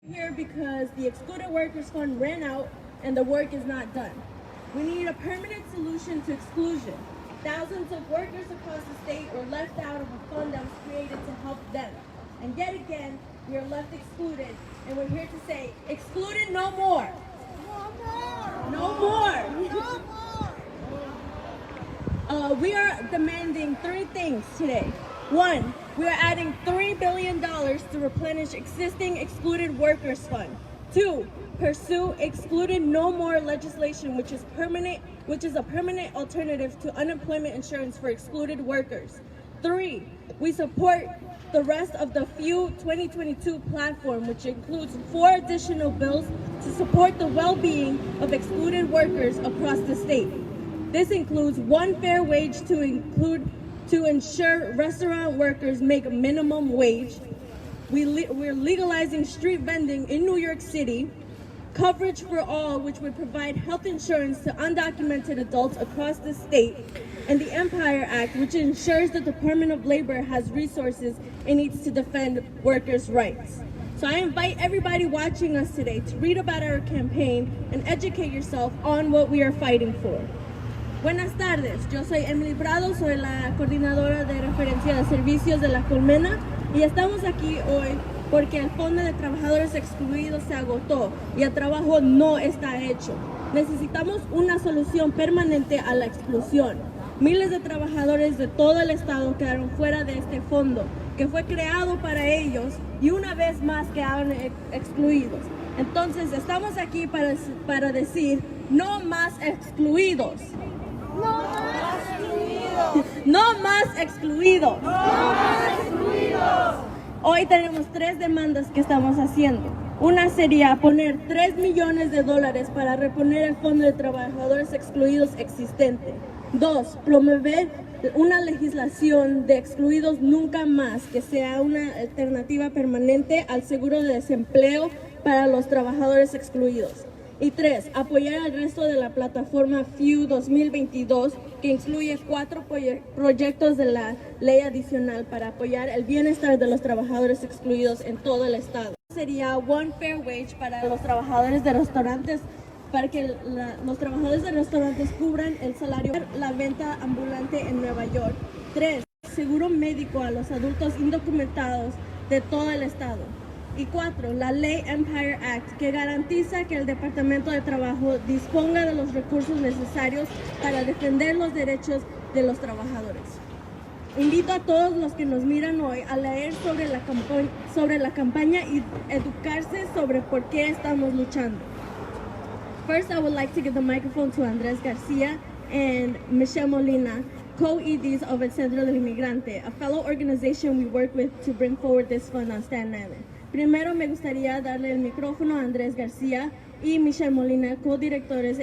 Here because the Excluded Workers Fund ran out and the work is not done. We need a permanent solution to exclusion. Thousands of workers across the state were left out of a fund that was created to help them. And yet again, we are left excluded, and we're here to say, excluded no more. No more. We are demanding three things today. One, we are adding $3 billion to replenish existing Excluded Workers Fund. Two, pursue Excluded No More legislation, which is a permanent alternative to unemployment insurance for excluded workers. Three, we support the rest of the FEW 2022 platform, which includes 4 additional bills to support the well-being of excluded workers across the state. This includes one fair wage to ensure restaurant workers make minimum wage. We're legalizing street vending in New York City, coverage for all, which would provide health insurance to undocumented adults across the state, and the Empire Act, which ensures the Department of Labor has resources it needs to defend workers' rights. So I invite everybody watching us today to read about our campaign and educate yourself on what we are fighting for. Buenas tardes, yo soy Emily Prado, soy la coordinadora de referencia de servicios de la Colmena y estamos aquí hoy porque el Fondo de Trabajadores Excluidos se agotó y el trabajo no está hecho. Necesitamos una solución permanente a la exclusión. Miles de trabajadores de todo el estado quedaron fuera de este fondo, que fue creado para ellos y una vez más quedaron excluidos. Entonces estamos aquí para decir, no más excluidos. No más excluidos. No más excluidos. No más excluidos. Hoy tenemos 3 demandas que estamos haciendo. Una sería poner $3 millones para reponer el Fondo de Trabajadores Excluidos existente. 2, promover una legislación de excluidos nunca más, que sea una alternativa permanente al seguro de desempleo para los trabajadores excluidos. Y 3, apoyar al resto de la plataforma FEW 2022, que incluye 4 proyectos de la ley adicional para apoyar el bienestar de los trabajadores excluidos en todo el estado. Sería one fair wage para los trabajadores de restaurantes, para que los trabajadores de restaurantes cubran el salario de la venta ambulante en Nueva York. 3, seguro médico a los adultos indocumentados de todo el estado. Y 4, la ley Empire Act, que garantiza que el Departamento de Trabajo disponga de los recursos necesarios para defender los derechos de los trabajadores. Invito a todos los que nos miran hoy a leer sobre la campaña y educarse sobre por qué estamos luchando. First, I would like to give the microphone to Andrés García and Michelle Molina, co-EDs of el Centro del Inmigrante, a fellow organization we work with to bring forward this fund on Staten Island. Primero me gustaría darle el micrófono a Andrés García y Michelle Molina, co-directores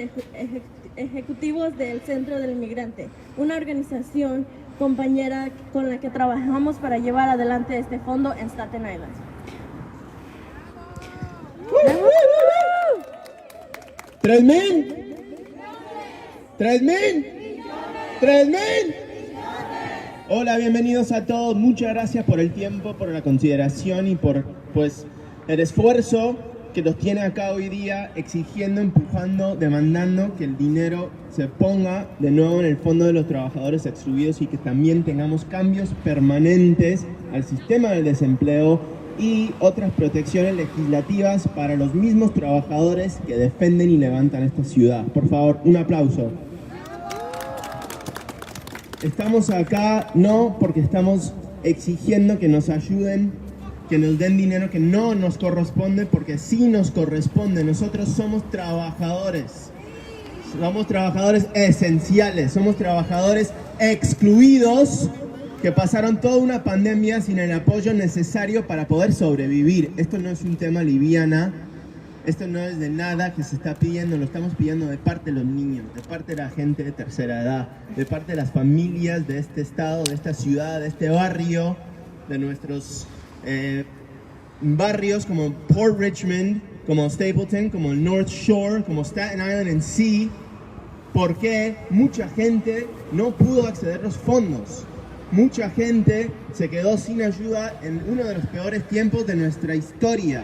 ejecutivos del Centro del Inmigrante, una organización compañera con la que trabajamos para llevar adelante este fondo en Staten Island. $3,000. Hola, bienvenidos a todos. Muchas gracias por el tiempo, por la consideración y por el esfuerzo que nos tiene acá hoy día exigiendo, empujando, demandando que el dinero se ponga de nuevo en el Fondo de los Trabajadores Excluidos y que también tengamos cambios permanentes al sistema del desempleo y otras protecciones legislativas para los mismos trabajadores que defienden y levantan esta ciudad. Por favor, un aplauso. Estamos acá no porque estamos exigiendo que nos ayuden, que nos den dinero que no nos corresponde, porque sí nos corresponde. Nosotros somos trabajadores esenciales, somos trabajadores excluidos que pasaron toda una pandemia sin el apoyo necesario para poder sobrevivir. Esto no es un tema liviana, esto no es de nada que se está pidiendo, lo estamos pidiendo de parte de los niños, de parte de la gente de tercera edad, de parte de las familias de este estado, de esta ciudad, de este barrio, de nuestros barrios como Port Richmond, como Stapleton, como el North Shore, como Staten Island en sí, porque mucha gente no pudo acceder a los fondos. Mucha gente se quedó sin ayuda en uno de los peores tiempos de nuestra historia.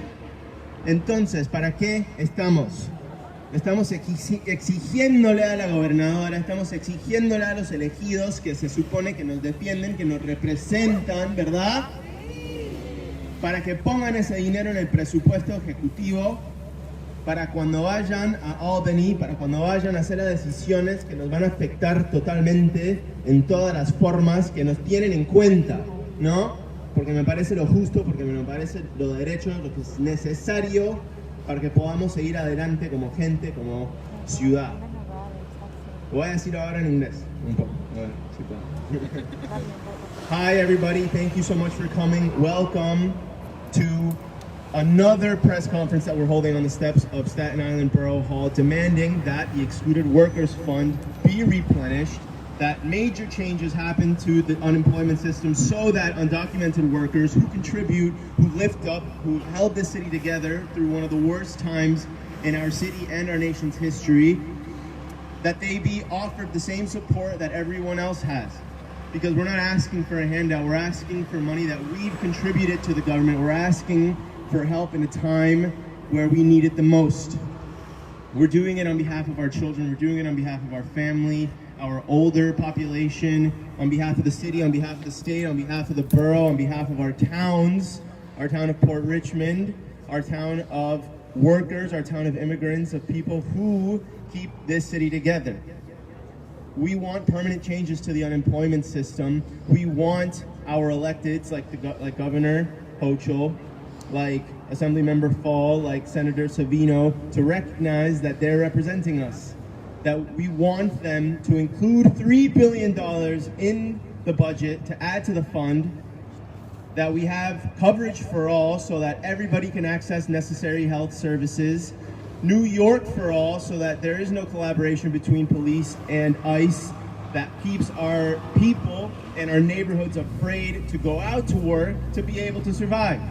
Entonces, ¿para qué estamos? Estamos exigiéndole a la gobernadora, estamos exigiéndole a los elegidos que se supone que nos defienden, que nos representan, ¿verdad? Para que pongan ese dinero en el presupuesto ejecutivo, para cuando vayan a Albany, para cuando vayan a hacer las decisiones que nos van a afectar totalmente en todas las formas, que nos tienen en cuenta, ¿no? Porque me parece lo justo, porque me parece lo derecho, lo que es necesario para que podamos seguir adelante como gente, como ciudad. Lo voy a decir ahora en inglés, un poco. A ver, si puedo. Hi everybody, thank you so much for coming. Welcome to another press conference that we're holding on the steps of Staten Island Borough Hall, demanding that the Excluded Workers Fund be replenished, that major changes happen to the unemployment system so that undocumented workers who contribute, who lift up, who held this city together through one of the worst times in our city and our nation's history, that they be offered the same support that everyone else has. Because we're not asking for a handout, we're asking for money that we've contributed to the government. We're asking for help in a time where we need it the most. We're doing it on behalf of our children, we're doing it on behalf of our family, our older population, on behalf of the city, on behalf of the state, on behalf of the borough, on behalf of our towns, our town of Port Richmond, our town of workers, our town of immigrants, of people who keep this city together. We want permanent changes to the unemployment system. We want our electeds, like Governor Hochul, like Assemblymember Fall, like Senator Savino, to recognize that they're representing us. That we want them to include $3 billion in the budget to add to the fund, that we have coverage for all so that everybody can access necessary health services, New York for all so that there is no collaboration between police and ICE, that keeps our people and our neighborhoods afraid to go out to work to be able to survive.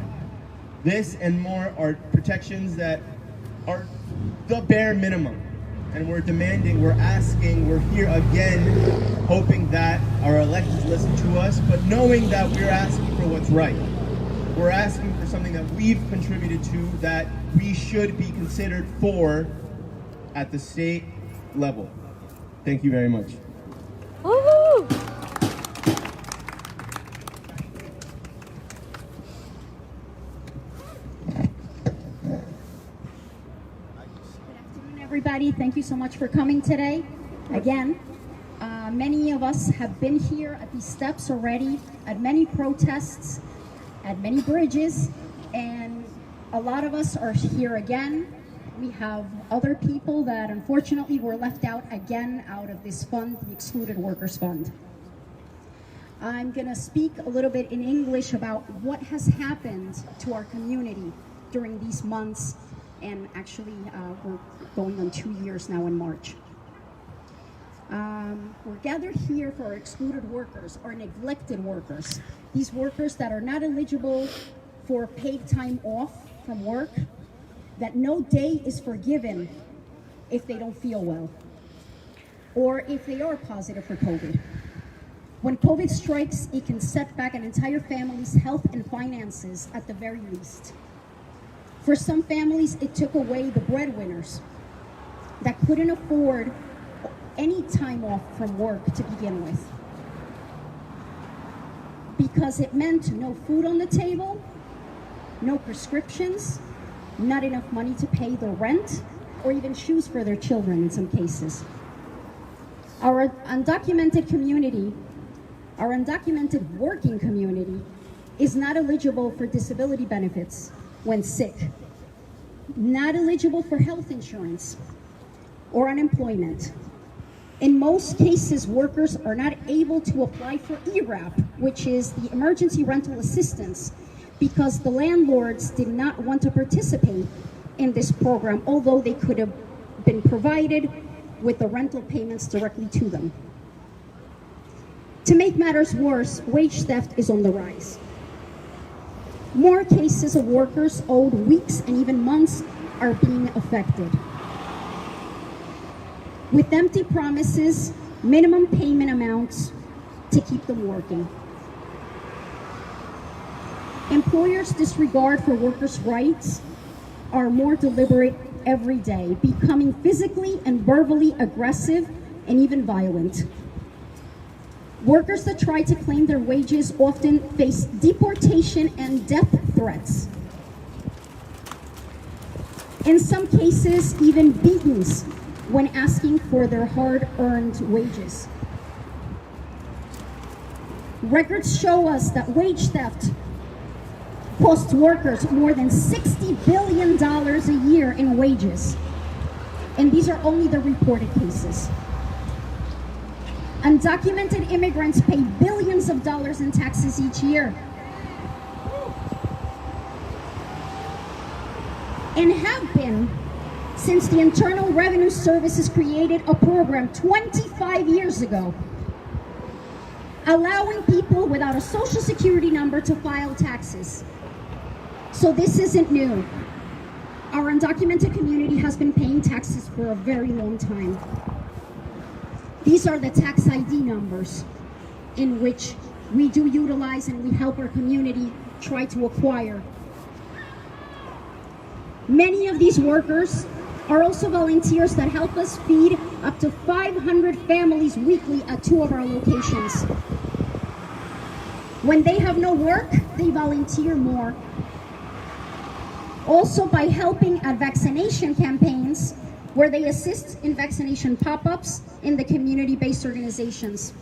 This and more are protections that are the bare minimum. And we're demanding, we're asking, we're here again, hoping that our electeds listen to us, but knowing that we're asking for what's right. We're asking for something that we've contributed to, that we should be considered for at the state level. Thank you very much. Woo-hoo! Everybody, thank you so much for coming today. Again, many of us have been here at these steps already, at many protests, at many bridges, and a lot of us are here again. We have other people that unfortunately were left out again out of this fund, the Excluded Workers Fund. I'm gonna speak a little bit in English about what has happened to our community during these months, and actually we're going on 2 years now in March. We're gathered here for our excluded workers, our neglected workers, these workers that are not eligible for paid time off from work, that no day is forgiven if they don't feel well, or if they are positive for COVID. When COVID strikes, it can set back an entire family's health and finances at the very least. For some families, it took away the breadwinners that couldn't afford any time off from work to begin with, because it meant no food on the table, no prescriptions, not enough money to pay the rent, or even shoes for their children in some cases. Our undocumented community, our undocumented working community, is not eligible for disability benefits when sick, not eligible for health insurance or unemployment. In most cases, workers are not able to apply for ERAP, which is the Emergency Rental Assistance, because the landlords did not want to participate in this program, although they could have been provided with the rental payments directly to them. To make matters worse, wage theft is on the rise. More cases of workers owed weeks and even months are being affected. With empty promises, minimum payment amounts to keep them working. Employers' disregard for workers' rights are more deliberate every day, becoming physically and verbally aggressive and even violent. Workers that try to claim their wages often face deportation and death threats. In some cases, even beatings when asking for their hard-earned wages. Records show us that wage theft costs workers more than $60 billion a year in wages. And these are only the reported cases. Undocumented immigrants pay billions of dollars in taxes each year. And have been since the Internal Revenue Service created a program 25 years ago, allowing people without a social security number to file taxes. So this isn't new. Our undocumented community has been paying taxes for a very long time. These are the tax ID numbers in which we do utilize and we help our community try to acquire. Many of these workers are also volunteers that help us feed up to 500 families weekly at 2 of our locations. When they have no work, they volunteer more. Also by helping at vaccination campaigns where they assist in vaccination pop-ups in the community-based organizations.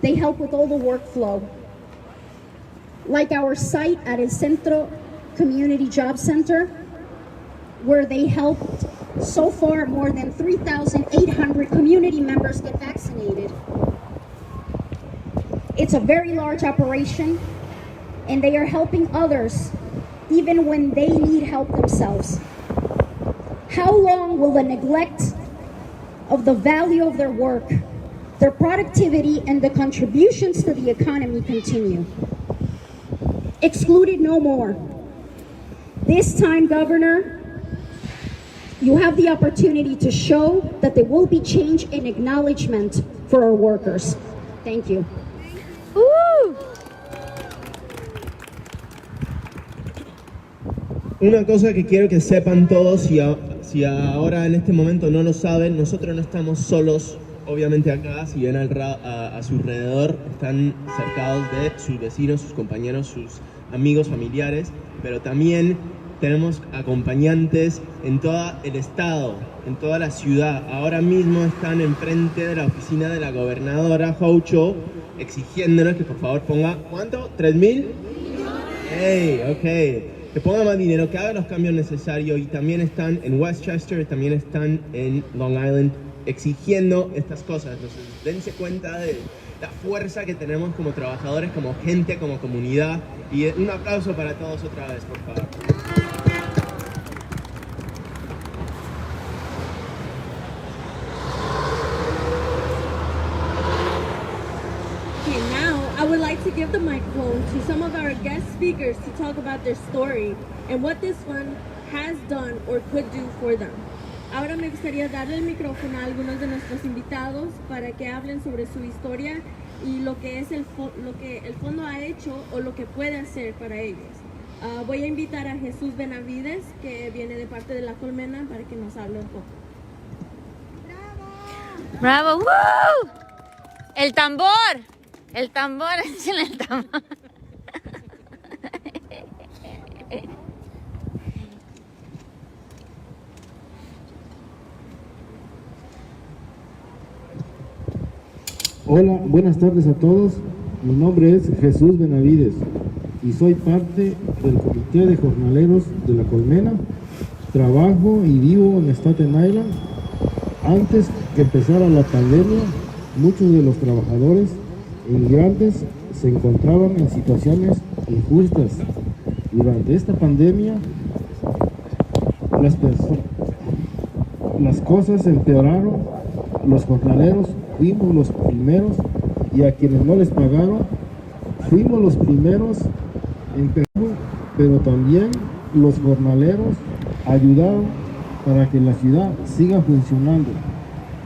They help with all the workflow, like our site at El Centro Community Job Center, where they helped so far more than 3,800 community members get vaccinated. It's a very large operation, and they are helping others even when they need help themselves. How long will the neglect of the value of their work, their productivity, and the contributions to the economy continue? Excluded no more. This time, Governor, you have the opportunity to show that there will be change and acknowledgement for our workers. Thank you. Una cosa que quiero que sepan todos, si ahora en este momento no lo saben, nosotros no estamos solos, obviamente acá, si ven a su alrededor, están cercados de sus vecinos, sus compañeros, sus amigos, familiares, pero también tenemos acompañantes en todo el estado, en toda la ciudad. Ahora mismo están enfrente de la oficina de la Gobernadora Hochul exigiéndonos que por favor ponga, ¿cuánto? ¿3,000? ¡Hey! Ok. Que ponga más dinero, que haga los cambios necesarios, y también están en Westchester, también están en Long Island exigiendo estas cosas. Entonces dense cuenta de la fuerza que tenemos como trabajadores, como gente, como comunidad, y un aplauso para todos otra vez, por favor. I would like to give the microphone to some of our guest speakers to talk about their story and what this fund has done or could do for them. Ahora me gustaría darle el micrófono a algunos de nuestros invitados para que hablen sobre su historia y lo que es lo que el fondo ha hecho o lo que puede hacer para ellos. Voy a invitar a Jesús Benavides, que viene de parte de La Colmena, para que nos hable un poco. ¡Bravo! ¡Woo! ¡El tambor! El tambor, échale el tambor. Hola, buenas tardes a todos. Mi nombre es Jesús Benavides y soy parte del Comité de Jornaleros de La Colmena. Trabajo y vivo en Staten Island. Antes que empezara la pandemia, muchos de los trabajadores inmigrantes se encontraban en situaciones injustas. Durante esta pandemia, las cosas empeoraron. Los jornaleros fuimos los primeros, y a quienes no les pagaron, fuimos los primeros en perder, pero también los jornaleros ayudaron para que la ciudad siga funcionando.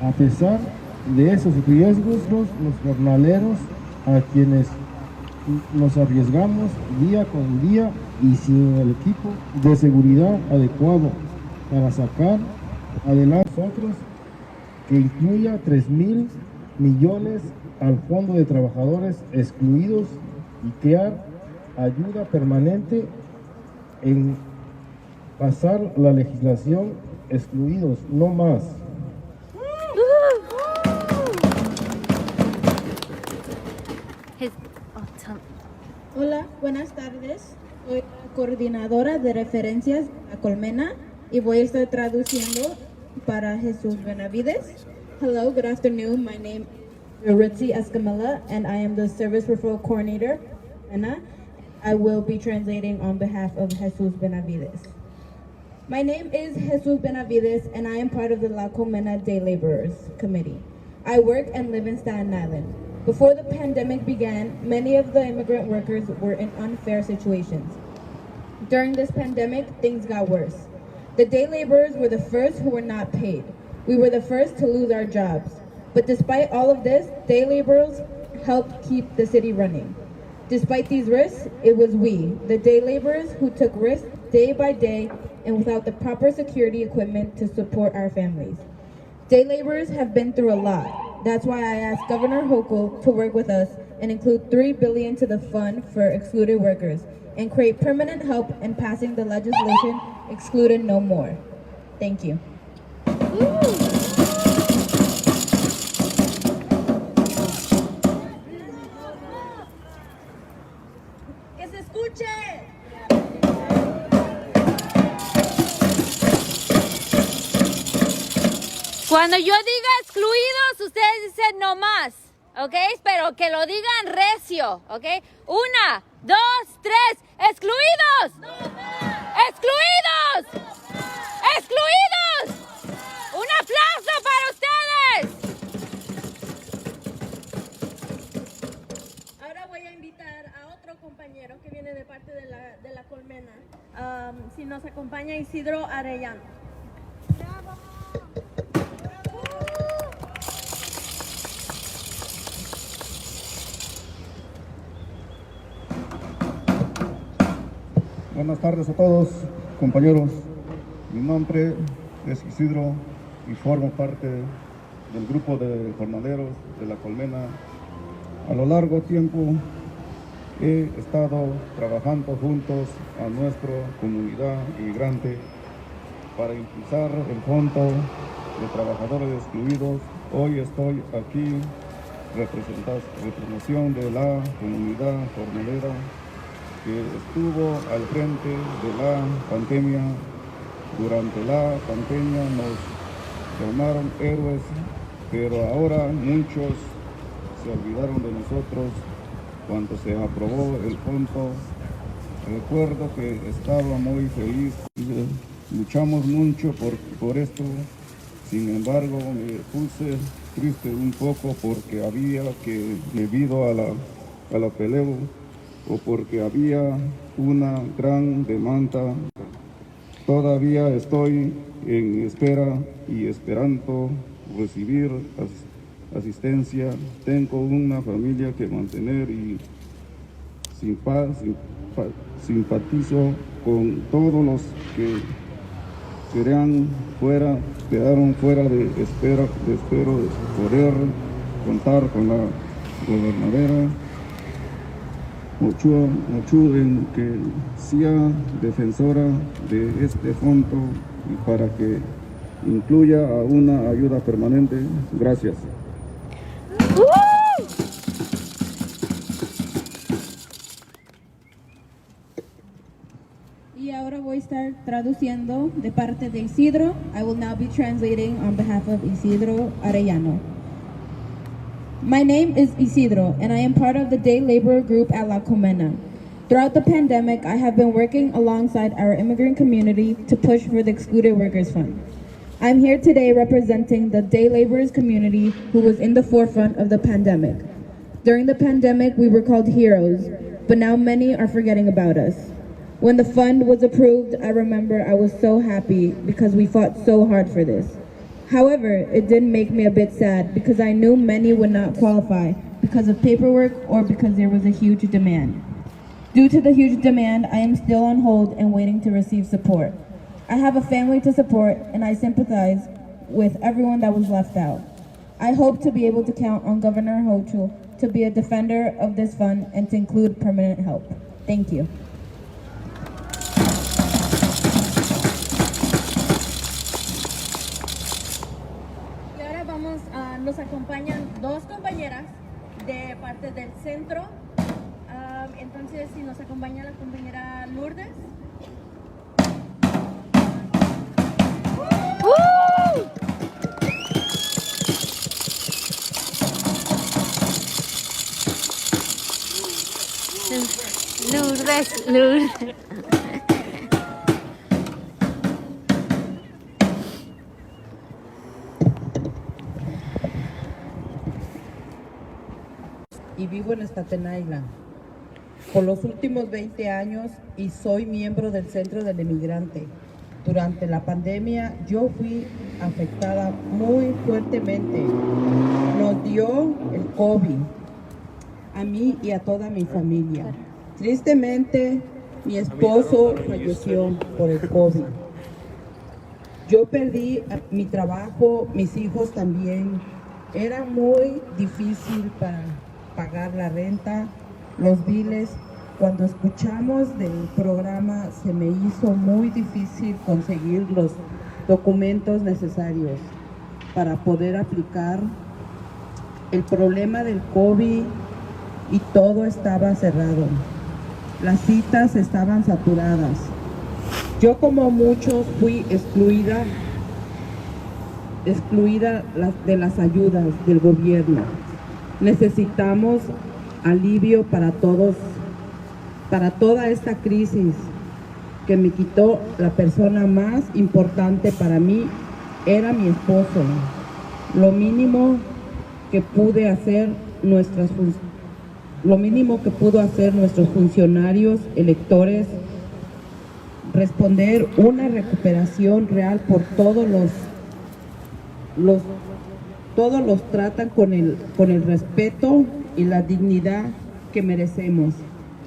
A pesar de esos riesgos, los jornaleros, a quienes nos arriesgamos día con día y sin el equipo de seguridad adecuado para sacar adelante nosotros, que incluya 3,000 millones al fondo de trabajadores excluidos y crear ayuda permanente en pasar la legislación excluidos, no más. Hola, buenas tardes. Soy la coordinadora de referencias a Colmena y voy a estar traduciendo para Jesús Benavides. Hello, good afternoon. My name is Ritzi Escamilla and I am the service referral coordinator. I will be translating on behalf of Jesus Benavides. My name is Jesus Benavides and I am part of the La Colmena Day Laborers Committee. I work and live in Staten Island. Before the pandemic began, many of the immigrant workers were in unfair situations. During this pandemic, things got worse. The day laborers were the first who were not paid. We were the first to lose our jobs. But despite all of this, day laborers helped keep the city running. Despite these risks, it was we, the day laborers, who took risks day by day and without the proper security equipment to support our families. Day laborers have been through a lot. That's why I asked Governor Hochul to work with us and include $3 billion to the fund for excluded workers and create permanent help in passing the legislation Excluded No More. Thank you. ¡Que se escuche! Cuando yo diga excluidos, ustedes dicen no más, ¿ok? Pero que lo digan recio, ¿ok? 1, 2, 3, excluidos. No más. Excluidos. No más. Excluidos. Un aplauso para ustedes. Ahora voy a invitar a otro compañero que viene de parte de la Colmena. Si nos acompaña Isidro Arellano. Buenas tardes a todos, compañeros. Mi nombre es Isidro y formo parte del grupo de jornaleros de la Colmena. A lo largo tiempo he estado trabajando juntos a nuestra comunidad inmigrante para impulsar el fondo de trabajadores excluidos. Hoy estoy aquí representación de la comunidad jornalera que estuvo al frente de la pandemia. Durante la pandemia nos llamaron héroes, pero ahora muchos se olvidaron de nosotros cuando se aprobó el fondo. Recuerdo que estaba muy feliz, luchamos mucho por esto, sin embargo me puse triste un poco porque había que, debido a la pelea, o porque había una gran demanda. Todavía estoy en espera y esperando recibir asistencia. Tengo una familia que mantener y simpatizo con todos los que quedaron fuera de espero poder contar con la gobernadora Hochul en que sea defensora de este fondo y para que incluya a una ayuda permanente. Gracias. Y ahora voy a estar traduciendo de parte de Isidro. I will now be translating on behalf of Isidro Arellano. My name is Isidro, and I am part of the day laborer group at La Colmena. Throughout the pandemic, I have been working alongside our immigrant community to push for the Excluded Workers Fund. I'm here today representing the day laborers community who was in the forefront of the pandemic. During the pandemic, we were called heroes, but now many are forgetting about us. When the fund was approved, I remember I was so happy because we fought so hard for this. However, it did make me a bit sad because I knew many would not qualify because of paperwork or because there was a huge demand. Due to the huge demand, I am still on hold and waiting to receive support. I have a family to support, and I sympathize with everyone that was left out. I hope to be able to count on Governor Hochul to be a defender of this fund and to include permanent help. Thank you. Y ahora nos acompañan dos compañeras de parte del centro. Entonces, si nos acompaña la compañera Lourdes. Lourdes. Y vivo en Staten Island por los últimos 20 años y soy miembro del Centro del Inmigrante. Durante la pandemia yo fui afectada muy fuertemente. Nos dio el COVID a mí y a toda mi familia. Tristemente, mi esposo falleció por el COVID. Yo perdí mi trabajo, mis hijos también. Era muy difícil para pagar la renta, los biles. Cuando escuchamos del programa se me hizo muy difícil conseguir los documentos necesarios para poder aplicar. El problema del COVID y todo estaba cerrado. Las citas estaban saturadas. Yo, como muchos, fui excluida de las ayudas del gobierno. Necesitamos alivio para todos, para toda esta crisis que me quitó la persona más importante para mí, era mi esposo. Lo mínimo que pudo hacer nuestros funcionarios electores, responder una recuperación real por todos los tratan con el respeto y la dignidad que merecemos.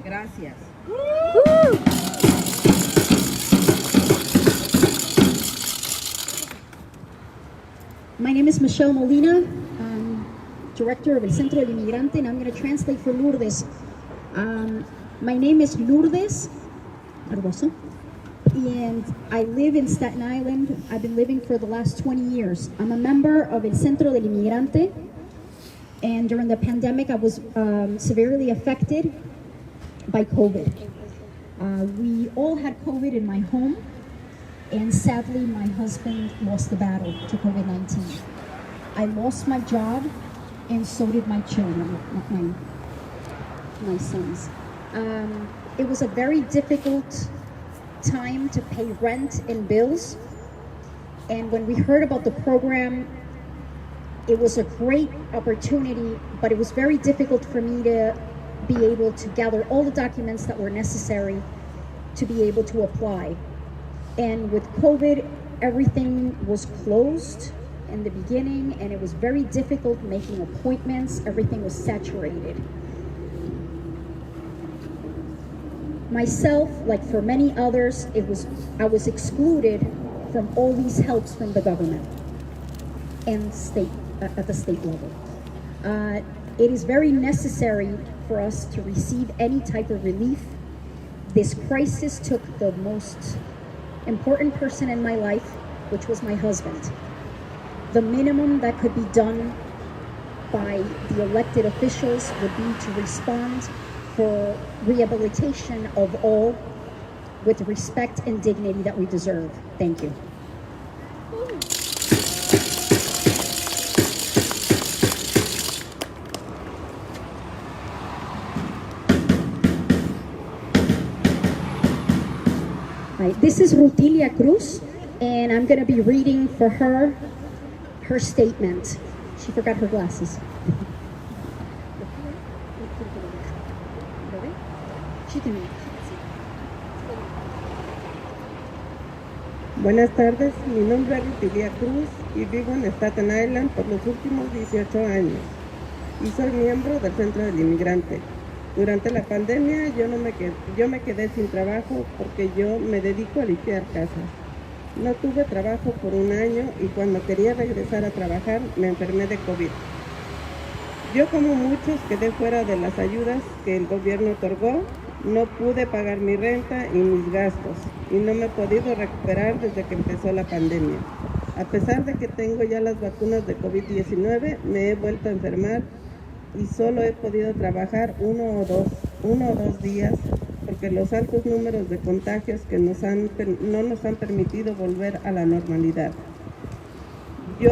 Gracias. My name is Michelle Molina, director of El Centro del Inmigrante, and I'm going to translate for Lourdes. My name is Lourdes Barbosa, and I live in Staten Island. I've been living for the last 20 years. I'm a member of El Centro del Inmigrante, and during the pandemic I was severely affected by COVID. We all had COVID in my home, and sadly my husband lost the battle to COVID-19. I lost my job, and so did my children, my sons. It was a very difficult time to pay rent and bills, and when we heard about the program, it was a great opportunity, but it was very difficult for me to be able to gather all the documents that were necessary to be able to apply. And with COVID, everything was closed in the beginning, and it was very difficult making appointments. Everything was saturated. Myself, like for many others, I was excluded from all these helps from the government and at the state level. It is very necessary for us to receive any type of relief. This crisis took the most important person in my life, which was my husband. The minimum that could be done by the elected officials would be to respond for rehabilitation of all with respect and dignity that we deserve. Thank you. Hi, this is Rutilia Cruz, and I'm going to be reading for her statement. She forgot her glasses. Buenas tardes, mi nombre es Rutilia Cruz y vivo en Staten Island por los últimos 18 años. y soy miembro del Centro del Inmigrante. Durante la pandemia yo me quedé sin trabajo porque yo me dedico a limpiar casas. No tuve trabajo por un año y cuando quería regresar a trabajar me enfermé de COVID. Yo, como muchos, quedé fuera de las ayudas que el gobierno otorgó. No pude pagar mi renta y mis gastos y no me he podido recuperar desde que empezó la pandemia. A pesar de que tengo ya las vacunas de COVID-19, me he vuelto a enfermar y solo he podido trabajar uno o dos días porque los altos números de contagios que no nos han permitido volver a la normalidad. Yo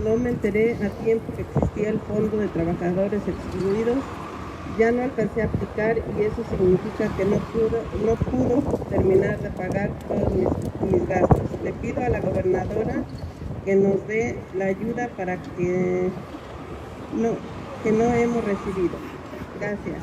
no me enteré a tiempo que existía el fondo de trabajadores excluidos. Ya no alcancé a aplicar y eso significa que no pudo terminar de pagar todos mis gastos. Le pido a la gobernadora que nos dé la ayuda para que no hemos recibido. Gracias.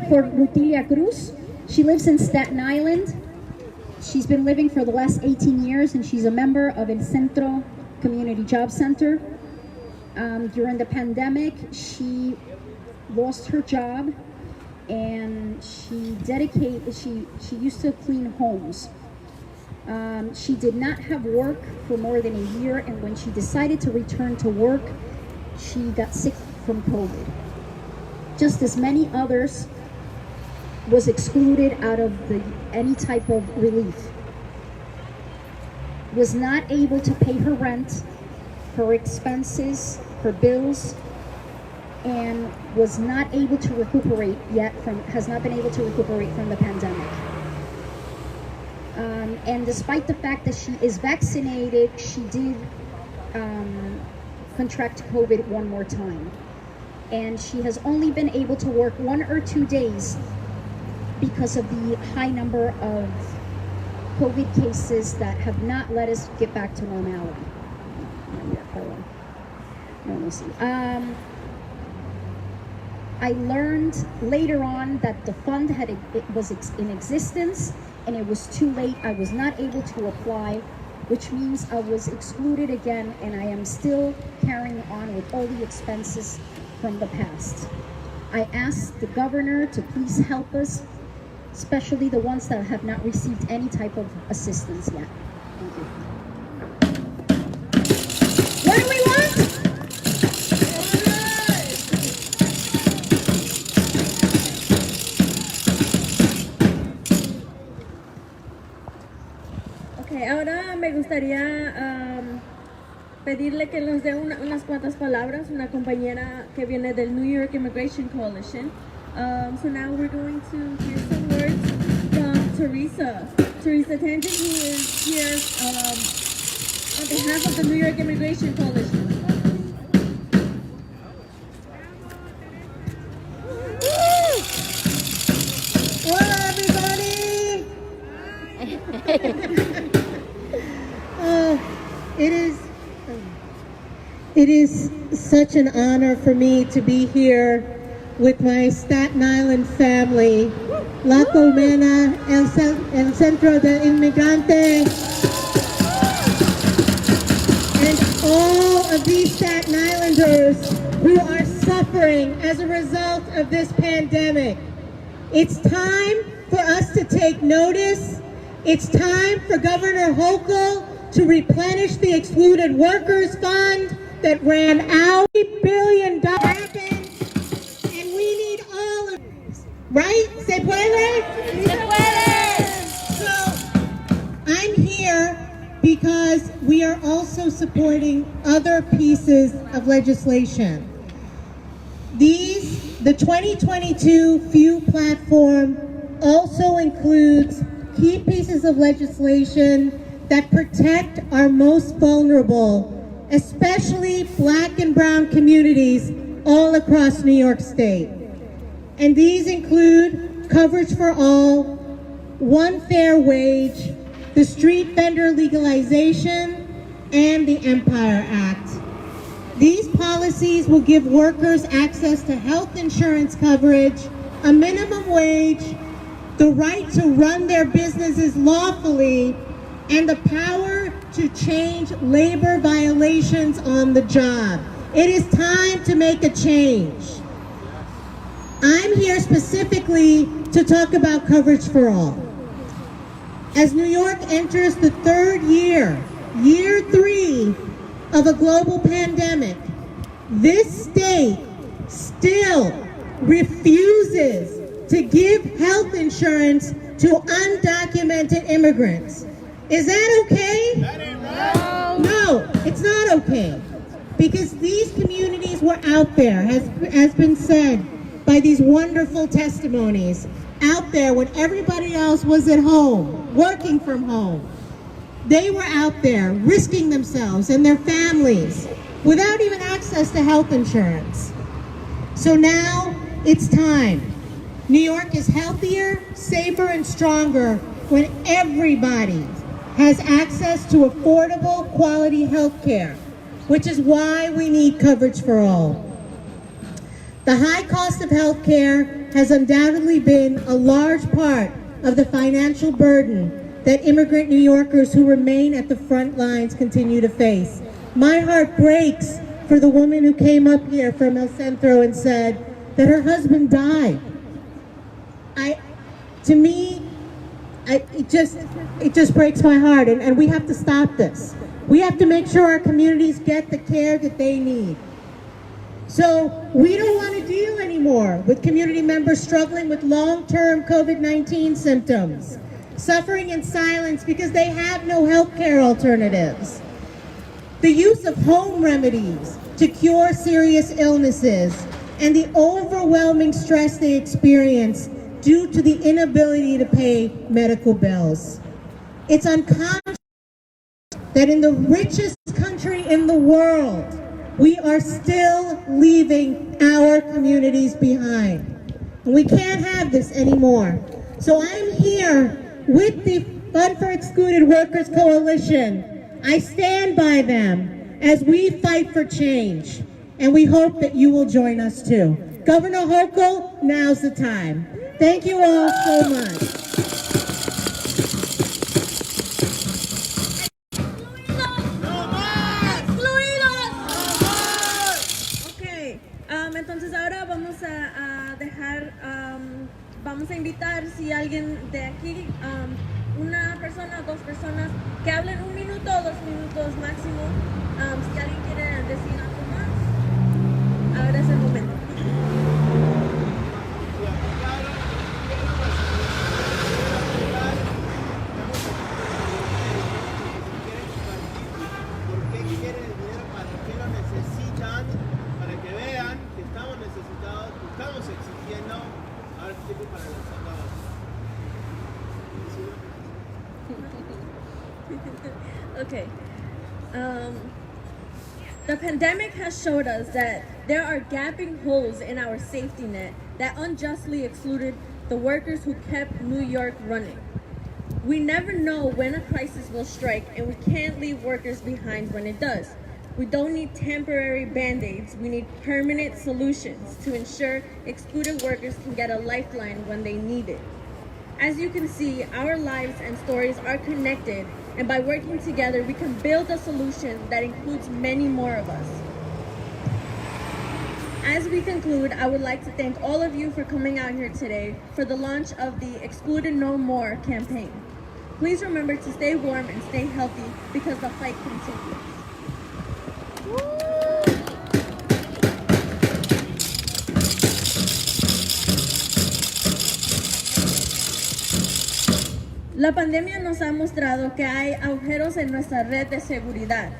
For Rutilia Cruz. She lives in Staten Island. She's been living for the last 18 years and she's a member of El Centro Community Job Center. During the pandemic, she lost her job and she used to clean homes. She did not have work for more than a year, and when she decided to return to work, she got sick from COVID. Just as many others, was excluded out of any type of relief. Was not able to pay her rent, her expenses, her bills, and was not able to recuperate has not been able to recuperate from the pandemic. And despite the fact that she is vaccinated, she did contract COVID one more time. And she has only been able to work 1 or 2 days because of the high number of COVID cases that have not let us get back to normality. I learned later on that the fund was in existence and it was too late. I was not able to apply, which means I was excluded again, and I am still carrying on with all the expenses from the past. I asked the governor to please help us, especially the ones that have not received any type of assistance yet. Thank you. What do we want? Okay, ahora me gustaría pedirle que nos dé unas cuantas palabras, una compañera que viene del New York Immigration Coalition. So now we're going to hear some words from Teresa Tangent, who is here on behalf of the New York Immigration Coalition. Hello, everybody! It is such an honor for me to be here with my Staten Island family, La Colmena, El Centro de Inmigrante, and all of these Staten Islanders who are suffering as a result of this pandemic. It's time for us to take notice. It's time for Governor Hochul to replenish the Excluded Workers Fund that ran out. $1 billion happened, and we need all of this. Right? Se puede? Se puede! So, I'm here because we are also supporting other pieces of legislation. The 2022 FEW platform also includes key pieces of legislation that protect our most vulnerable, especially Black and brown communities all across New York State. And these include coverage for all, one fair wage, the street vendor legalization, and the Empire Act. These policies will give workers access to health insurance coverage, a minimum wage, the right to run their businesses lawfully, and the power to change labor violations on the job. It is time to make a change. I'm here specifically to talk about coverage for all. As New York enters the third year, year 3 of a global pandemic, this state still refuses to give health insurance to undocumented immigrants. Is that okay? No, it's not okay. Because these communities were out there, has been said by these wonderful testimonies, out there when everybody else was at home, working from home. They were out there risking themselves and their families without even access to health insurance. So now it's time. New York is healthier, safer, and stronger when everybody has access to affordable, quality health care, which is why we need coverage for all. The high cost of health care has undoubtedly been a large part of the financial burden that immigrant New Yorkers who remain at the front lines continue to face. My heart breaks for the woman who came up here from El Centro and said that her husband died. It just breaks my heart, and we have to stop this. We have to make sure our communities get the care that they need. So we don't want to deal anymore with community members struggling with long-term COVID-19 symptoms, suffering in silence because they have no health care alternatives. The use of home remedies to cure serious illnesses, and the overwhelming stress they experience due to the inability to pay medical bills. It's unconscious that in the richest country in the world, we are still leaving our communities behind. And we can't have this anymore. So I'm here with the Fund for Excluded Workers Coalition. I stand by them as we fight for change. And we hope that you will join us too. Governor Hochul, now's the time. Thank you all so much. Entonces ahora vamos a invitar si alguien de aquí, una persona o dos personas, que hablen 1 minuto o 2 minutos máximo. Si alguien quiere decir algo más, ahora es el momento. Okay. The pandemic has showed us that there are gaping holes in our safety net that unjustly excluded the workers who kept New York running. We never know when a crisis will strike, and we can't leave workers behind when it does. We don't need temporary band-aids. We need permanent solutions to ensure excluded workers can get a lifeline when they need it. As you can see, our lives and stories are connected, and by working together, we can build a solution that includes many more of us. As we conclude, I would like to thank all of you for coming out here today for the launch of the Excluded No More campaign. Please remember to stay warm and stay healthy because the fight continues. La pandemia nos ha mostrado que hay agujeros en nuestra red de seguridad,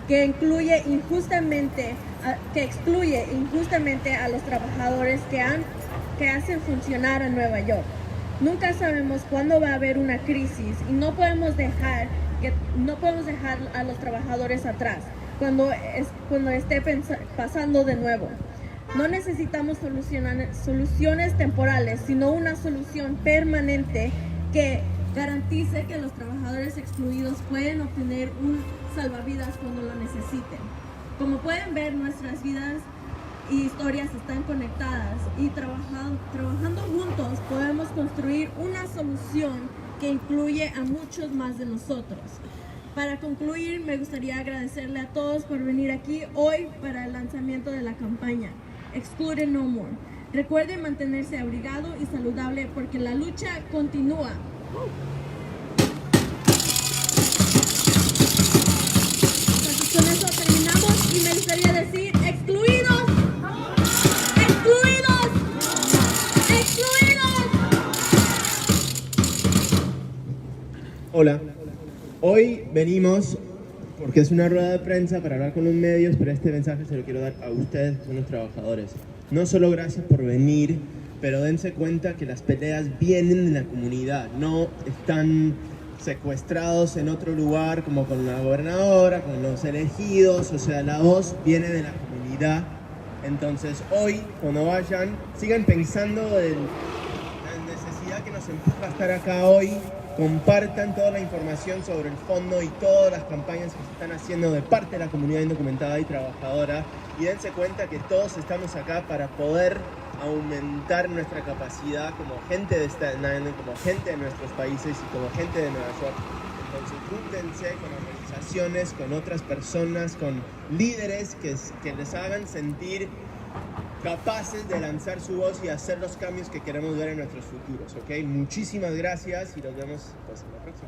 que incluye injustamente que excluye injustamente a los trabajadores que hacen funcionar a Nueva York. Nunca sabemos cuándo va a haber una crisis y no podemos dejar a los trabajadores atrás cuando esté pasando de nuevo. No necesitamos soluciones temporales, sino una solución permanente que garantice que los trabajadores excluidos pueden obtener un salvavidas cuando lo necesiten. Como pueden ver, nuestras vidas y historias están conectadas y trabajando juntos podemos construir una solución que incluye a muchos más de nosotros. Para concluir, me gustaría agradecerle a todos por venir aquí hoy para el lanzamiento de la campaña Excluded No More. Recuerden mantenerse abrigado y saludable porque la lucha continúa. Entonces, con eso terminamos y me gustaría decir excluidos, excluidos, excluidos. Hola, hoy venimos porque es una rueda de prensa para hablar con los medios, pero este mensaje se lo quiero dar a ustedes, que son los trabajadores. No solo gracias por venir, pero dense cuenta que las peleas vienen de la comunidad, no están secuestrados en otro lugar como con la gobernadora, con los elegidos, o sea, la voz viene de la comunidad. Entonces hoy, cuando vayan, sigan pensando en la necesidad que nos empuja a estar acá hoy. Compartan toda la información sobre el fondo y todas las campañas que se están haciendo de parte de la comunidad indocumentada y trabajadora, y dense cuenta que todos estamos acá para poder aumentar nuestra capacidad como gente de Staten Island, como gente de nuestros países y como gente de Nueva York. Entonces júntense con organizaciones, con otras personas, con líderes que les hagan sentir capaces de lanzar su voz y hacer los cambios que queremos ver en nuestros futuros, ¿ok? Muchísimas gracias y nos vemos pues, en la próxima.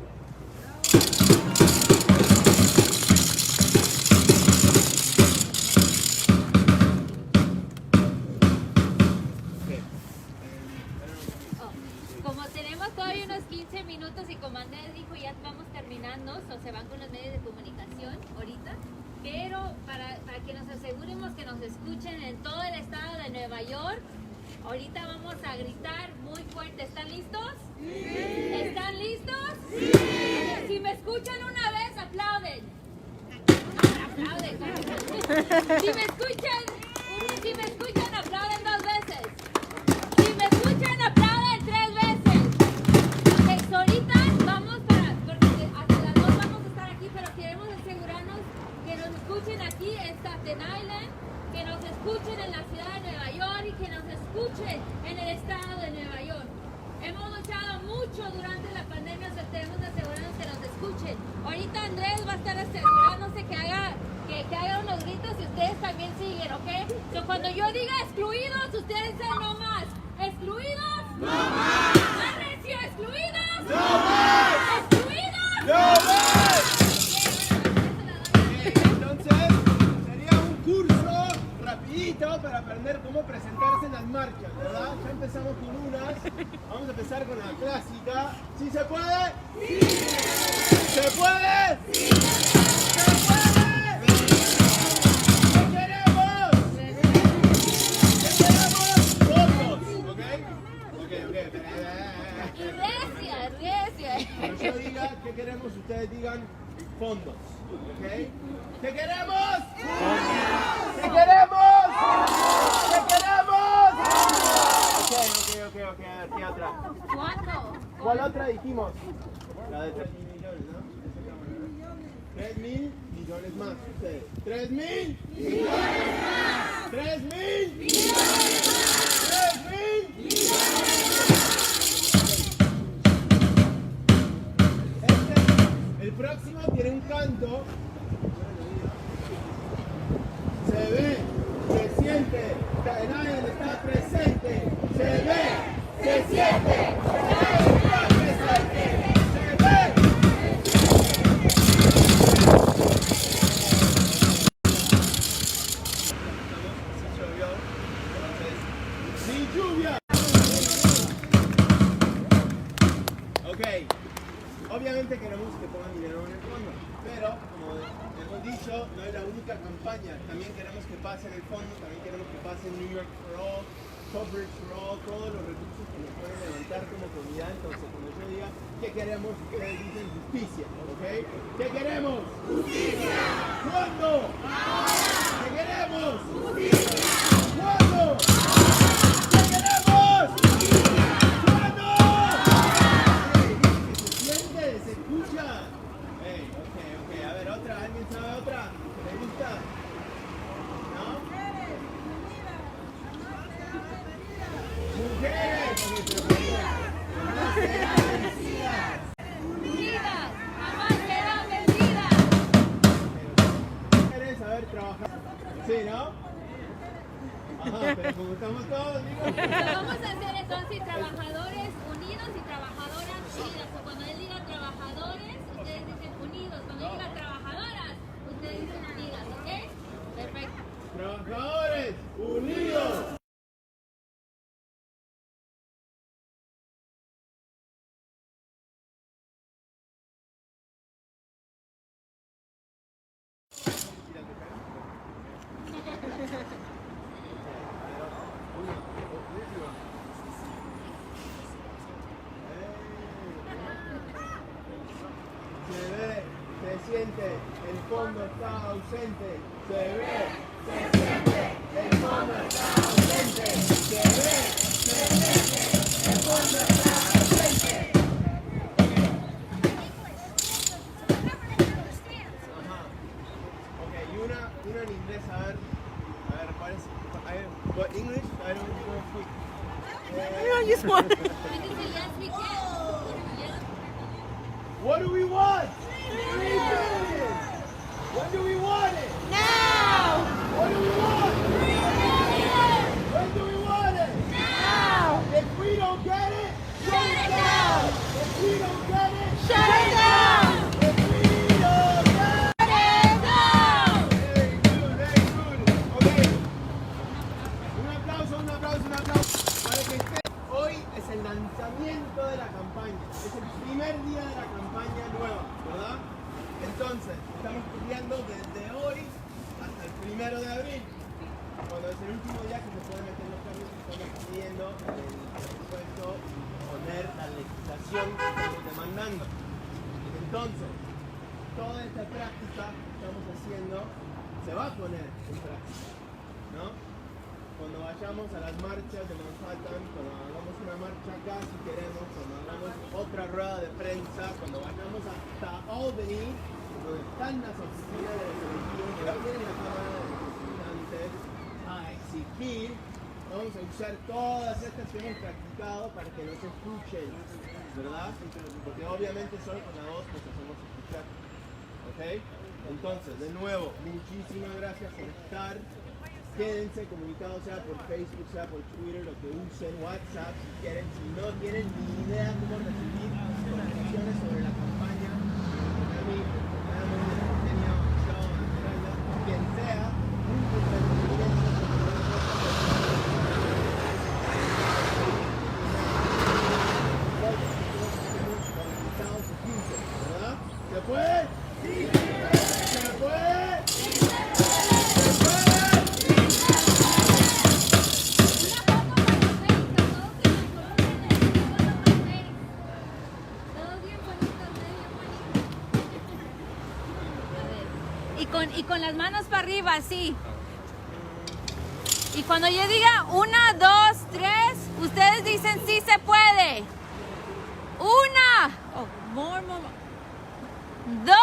Como tenemos todavía unos 15 minutos y como Andrés dijo, ya vamos terminando, o se van con los medios de comunicación ahorita. Pero para que nos aseguremos que nos escuchen en todo el estado de Nueva York, ahorita vamos a gritar muy fuerte. ¿Están listos? Sí. ¿Están listos? Sí. Si me escuchan una vez, aplauden. Aplauden. Si me escuchan, aplauden 2 veces. Si me escuchan, aplauden 3 veces. Ok, ahorita vamos porque hasta las 2 vamos a estar aquí, pero queremos asegurarnos que nos escuchen aquí en Staten Island, que nos escuchen en la ciudad de Nueva York y que nos escuchen en el estado de Nueva York. Hemos luchado mucho durante la pandemia, o sea, tenemos que asegurarnos que nos escuchen. Ahorita Andrés va a estar asegurándose que haga unos gritos y ustedes también siguen, ¿ok? So, cuando yo diga excluidos, ustedes dicen no más. ¿Excluidos? ¡No más! ¿Más recio? ¿Excluidos? ¡No más! ¿Excluidos? ¡No más! Para aprender cómo presentarse en las marchas, ¿verdad? Ya empezamos con unas, vamos a empezar con la clásica. ¿Sí se puede? ¡Sí! ¿Se puede? ¡Sí! ¿Se puede? ¿Qué queremos? ¿Qué queremos? Todos, ¿ok? Recia. Cuando yo diga qué queremos, ustedes digan fondos, ¿ok? ¿Qué queremos? ¿Qué queremos? ¿Qué queremos? Ok, a ver, ¿qué otra? 4. ¿Cuál otra dijimos? La de 3.000 millones, ¿no? 3.000 millones más, ustedes. 3.000 millones más. 3.000 millones más. 3.000 millones más. El próximo tiene un canto. Se ve, se siente, Staten Island está presente. Se ve, se siente, Staten Island está presente. Se ve. Sin lluvia. Ok, obviamente queremos que pongan dinero en el fondo, pero como hemos dicho, no es la única campaña. También queremos que pase en el fondo, también queremos que pase en New York for All, Coverage for All, todos los recursos que nos pueden levantar como comunidad. Entonces, cuando yo diga ¿qué queremos? Ustedes dicen justicia, ¿ok? ¿Qué queremos? ¡Justicia! ¿Cuándo? ¡Ahora! ¿Qué queremos? ¡Justicia! ¿Cuándo? ¡Ahora! ¿Qué queremos? ¡Justicia! ¿Cuándo? ¡Ahora! ¿Se siente? ¿Se escucha? Ok, a ver, otra, ¿alguien sabe otra? ¿Le gusta? ¿No? Mujeres, Unidas, jamás serán vencidas. mujeres, a ver, trabajar. Sí, ¿no? Ajá, pero como estamos todos, digo. Lo que vamos a hacer es así, trabajadores unidos y trabajadoras unidas. O cuando él diga trabajadores, ustedes dicen unidos. Cuando él diga trabajadoras, ustedes dicen unidas, ¿ok? Perfecto. Trabajadores unidos. Se ve, se siente, el fondo está ausente. Se ve, se siente, el fondo está ausente. Se ve, se siente, el fondo está ausente. Ajá. Ok, y una en inglés, a ver, ¿cuál es? What, English? I don't speak. Just one. I can say yes, we can. What do we want? 3 billion! When do we want it? Now! What do we want? 3 billion! When do we want it? Now! If we don't get it, shut it down! If we don't get it, Shut it down! if we don't get it! Shut it down! Very good, very good. Okay. Un aplauso. Para que esté. Hoy es el lanzamiento de la campaña. Es el primer día de la campaña nueva, ¿verdad? Entonces, estamos estudiando desde hoy hasta el 1 de abril, cuando es el último día que se pueden meter los cambios que estamos pidiendo en el presupuesto, poner la legislación que estamos demandando. Entonces, toda esta práctica que estamos haciendo se va a poner en práctica, ¿no? Cuando vayamos a las marchas de Manhattan, cuando hagamos una marcha acá si queremos, cuando hagamos otra rueda de prensa, cuando vayamos hasta Albany, donde están las oficinas de los elegidos, donde tienen la Cámara de Representantes, a exigir, vamos a usar todas estas que hemos practicado para que nos escuchen, ¿verdad? Porque obviamente solo con la voz nos hacemos escuchar, ¿ok? Entonces, de nuevo, muchísimas gracias por estar. Quédense comunicados, sea por Facebook, sea por Twitter, lo que usen, WhatsApp, si quieren. Si no tienen ni idea cómo recibir informaciones sobre la campaña, a mí, quien sea, ¿verdad? ¿Se puede? ¡Sí! ¿Se puede? ¡Sí! Y con las manos para arriba, así. Y cuando yo diga 1, 2, 3, ustedes dicen sí se puede. 1, 2.